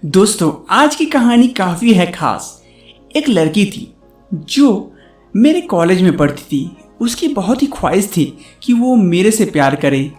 दोस्तों, आज की कहानी काफ़ी है खास। एक लड़की थी जो मेरे कॉलेज में पढ़ती थी। उसकी बहुत ही ख्वाहिश थी कि वो मेरे से प्यार करे,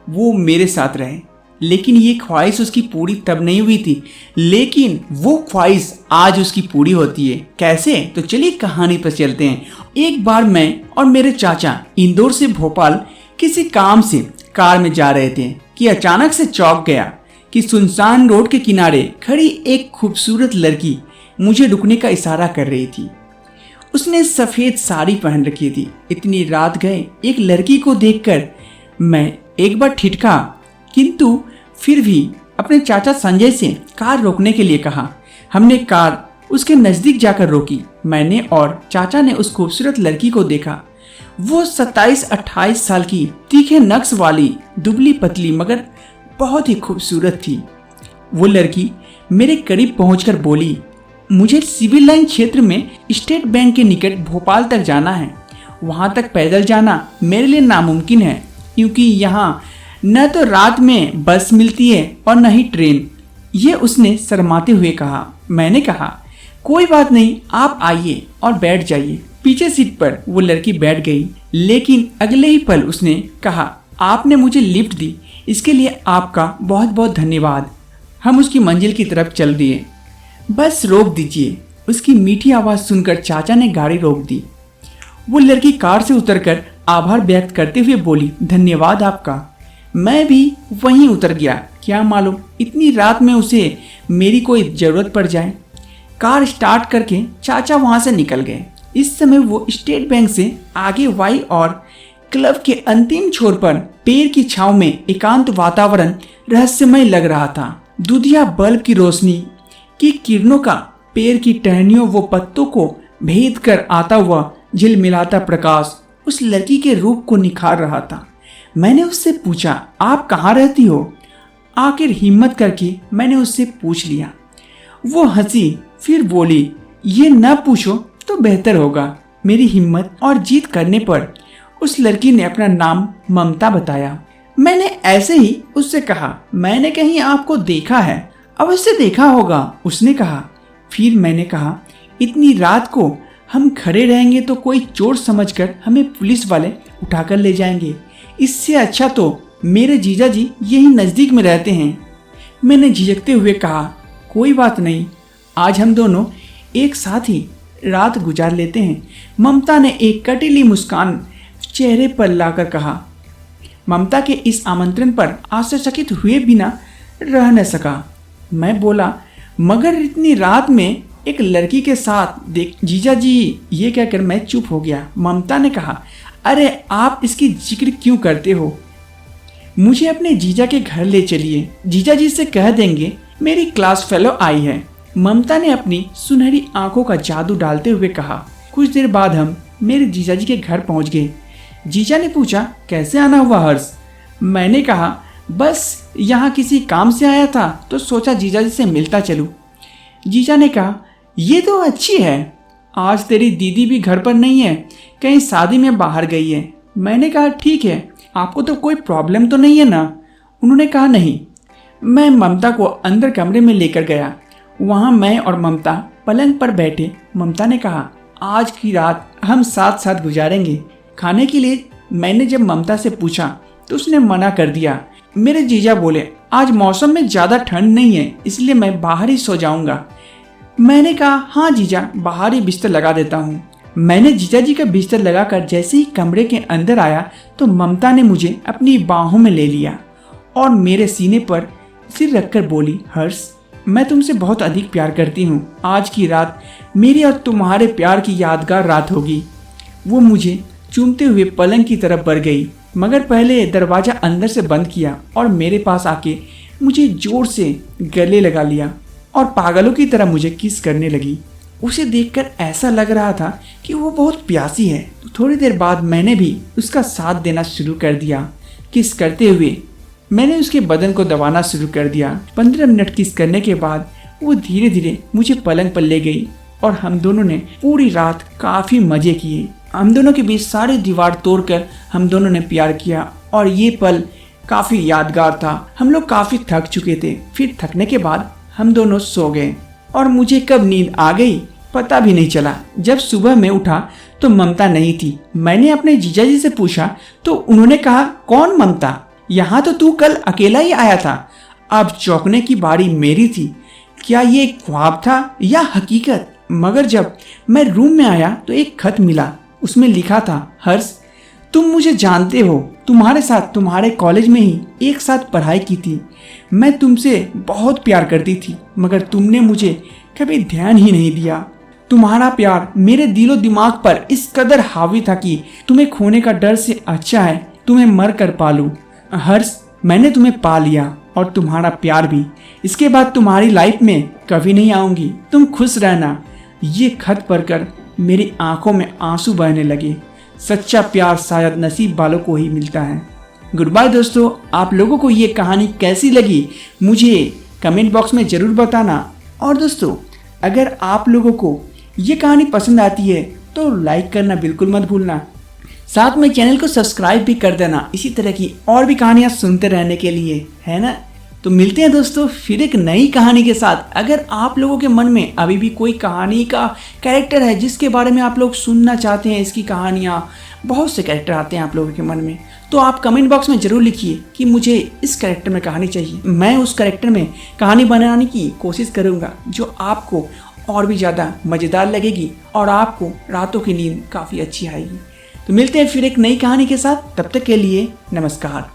वो मेरे साथ रहे। लेकिन ये ख्वाहिश उसकी पूरी तब नहीं हुई थी, लेकिन वो ख्वाहिश आज उसकी पूरी होती है। कैसे? तो चलिए कहानी पर चलते हैं। एक बार मैं और मेरे चाचा इंदौर से भोपाल किसी काम से कार में जा रहे थे कि अचानक से चौंक गया कि सुनसान रोड के किनारे खड़ी एक खूबसूरत लड़की मुझे रुकने का इशारा कर रही थी। उसने सफेद साड़ी पहन रखी थी। इतनी रात गए एक लड़की को देखकर मैं एक बार ठिठका, किंतु फिर भी अपने चाचा संजय से कार रोकने के लिए कहा। हमने कार उसके नजदीक जाकर रोकी। मैंने और चाचा ने उस खूबसूरत लड़की को देखा। वो 27-28 साल की, तीखे नक्श वाली, दुबली पतली मगर बहुत ही खूबसूरत थी। वो लड़की मेरे करीब पहुंचकर बोली, मुझे सिविल लाइन क्षेत्र में स्टेट बैंक के निकट भोपाल तक जाना है। वहां तक पैदल जाना मेरे लिए नामुमकिन है, क्योंकि यहाँ न तो रात में बस मिलती है और न ही ट्रेन। ये उसने शर्माते हुए कहा। मैंने कहा, कोई बात नहीं, आप आइए और बैठ जाइए। पीछे सीट पर वो लड़की बैठ गई, लेकिन अगले ही पल उसने कहा, आपने मुझे लिफ्ट दी, इसके लिए आपका बहुत बहुत धन्यवाद। हम उसकी मंजिल की तरफ चल दिए। बस रोक दीजिए। उसकी मीठी आवाज़ सुनकर चाचा ने गाड़ी रोक दी। वो लड़की कार से उतरकर आभार व्यक्त करते हुए बोली, धन्यवाद आपका। मैं भी वहीं उतर गया। क्या मालूम इतनी रात में उसे मेरी कोई ज़रूरत पड़ जाए। कार स्टार्ट करके चाचा वहाँ से निकल गए। इस समय वो स्टेट बैंक से आगे वाई और क्लब के अंतिम छोर पर पेड़ की छांव में एकांत वातावरण रहस्यमय लग रहा था। दूधिया बल्ब की रोशनी की किरणों का पेड़ की टहनियों व पत्तों को भेद कर आता हुआ झिलमिलाता प्रकाश उस लड़की के रूप को निखार रहा था। मैंने उससे पूछा, आप कहाँ रहती हो? आखिर हिम्मत करके मैंने उससे पूछ लिया। वो हंसी, फिर बोली, ये न पूछो तो बेहतर होगा। मेरी हिम्मत और जीत करने पर उस लड़की ने अपना नाम ममता बताया। मैंने ऐसे ही उससे कहा, मैंने कहीं आपको देखा है, अवश्य देखा होगा, उसने कहा। फिर मैंने कहा, इतनी रात को हम खड़े रहेंगे तो कोई चोर समझकर हमें पुलिस वाले उठाकर ले जाएंगे। इससे अच्छा तो मेरे जीजा जी यही नज़दीक में रहते हैं। मैंने झिझकते हुए कहा, कोई बात नहीं, आज हम दोनों एक साथ ही रात गुजार लेते हैं। ममता ने एक कटीली मुस्कान चेहरे पर लाकर कहा। ममता के इस आमंत्रण पर आश्चर्यचकित हुए बिना रह न सका। मैं बोला, मगर इतनी रात में एक लड़की के साथ देख जीजा जी, ये कहकर मैं चुप हो गया। ममता ने कहा, अरे आप इसकी जिक्र क्यों करते हो? मुझे अपने जीजा के घर ले चलिए, जीजा जी से कह देंगे मेरी क्लास फेलो आई है। ममता ने अपनी सुनहरी आंखों का जादू डालते हुए कहा। कुछ देर बाद हम मेरे जीजा जी के घर पहुंच गए। जीजा ने पूछा, कैसे आना हुआ हर्ष? मैंने कहा, बस यहाँ किसी काम से आया था तो सोचा जीजा जी से मिलता चलूँ। जीजा ने कहा, ये तो अच्छी है, आज तेरी दीदी भी घर पर नहीं है, कहीं शादी में बाहर गई है। मैंने कहा, ठीक है, आपको तो कोई प्रॉब्लम तो नहीं है ना? उन्होंने कहा, नहीं। मैं ममता को अंदर कमरे में लेकर गया। वहाँ मैं और ममता पलंग पर बैठे। ममता ने कहा, आज की रात हम साथ साथ गुजारेंगे। खाने के लिए मैंने जब ममता से पूछा तो उसने मना कर दिया। मेरे जीजा बोले, आज मौसम में ज़्यादा ठंड नहीं है, इसलिए मैं बाहर ही सो जाऊंगा। मैंने कहा, हाँ जीजा, बाहर ही बिस्तर लगा देता हूँ। मैंने जीजा जी का बिस्तर लगाकर जैसे ही कमरे के अंदर आया तो ममता ने मुझे अपनी बाहों में ले लिया और मेरे सीने पर सिर रखकर बोली, हर्ष, मैं तुमसे बहुत अधिक प्यार करती हूँ। आज की रात मेरी और तुम्हारे प्यार की यादगार रात होगी। वो मुझे चूमते हुए पलंग की तरफ बढ़ गई, मगर पहले दरवाज़ा अंदर से बंद किया और मेरे पास आके मुझे जोर से गले लगा लिया और पागलों की तरह मुझे किस करने लगी। उसे देखकर ऐसा लग रहा था कि वो बहुत प्यासी है। थोड़ी देर बाद मैंने भी उसका साथ देना शुरू कर दिया। किस करते हुए मैंने उसके बदन को दबाना शुरू कर दिया। 15 मिनट किस करने के बाद वो धीरे धीरे मुझे पलंग पर ले गई और हम दोनों ने पूरी रात काफ़ी मज़े किए। हम दोनों के बीच सारी दीवार तोड़कर हम दोनों ने प्यार किया और ये पल काफ़ी यादगार था। हम लोग काफ़ी थक चुके थे। फिर थकने के बाद हम दोनों सो गए और मुझे कब नींद आ गई पता भी नहीं चला। जब सुबह मैं उठा तो ममता नहीं थी। मैंने अपने जीजाजी से पूछा तो उन्होंने कहा, कौन ममता? यहाँ तो तू कल अकेला ही आया था। अब चौंकने की बारी मेरी थी। क्या ये ख्वाब था या हकीकत? मगर जब मैं रूम में आया तो एक खत मिला। उसमें लिखा था, हर्ष तुम मुझे जानते हो, तुम्हारे साथ तुम्हारे कॉलेज में ही एक साथ पढ़ाई की थी। मैं तुमसे बहुत प्यार करती थी मगर तुमने मुझे कभी ध्यान ही नहीं दिया। तुम्हारा प्यार मेरे दिलो दिमाग पर इस कदर हावी था कि तुम्हें खोने का डर से अच्छा है तुम्हें मर कर पालूं। हर्ष मैंने तुम्हें पा लिया और तुम्हारा प्यार भी। इसके बाद तुम्हारी लाइफ में कभी नहीं आऊंगी, तुम खुश रहना। ये खत पढ़कर मेरी आंखों में आंसू बहने लगे। सच्चा प्यार शायद नसीब वालों को ही मिलता है। गुड बाय दोस्तों, आप लोगों को ये कहानी कैसी लगी मुझे कमेंट बॉक्स में ज़रूर बताना। और दोस्तों अगर आप लोगों को ये कहानी पसंद आती है तो लाइक करना बिल्कुल मत भूलना। साथ में चैनल को सब्सक्राइब भी कर देना इसी तरह की और भी कहानियाँ सुनते रहने के लिए, है ना। तो मिलते हैं दोस्तों फिर एक नई कहानी के साथ। अगर आप लोगों के मन में अभी भी कोई कहानी का कैरेक्टर है जिसके बारे में आप लोग सुनना चाहते हैं, इसकी कहानियाँ, बहुत से कैरेक्टर आते हैं आप लोगों के मन में, तो आप कमेंट बॉक्स में ज़रूर लिखिए कि मुझे इस कैरेक्टर में कहानी चाहिए। मैं उस कैरेक्टर में कहानी बनाने की कोशिश करूँगा जो आपको और भी ज़्यादा मज़ेदार लगेगी और आपको रातों की नींद काफ़ी अच्छी आएगी। तो मिलते हैं फिर एक नई कहानी के साथ, तब तक के लिए नमस्कार।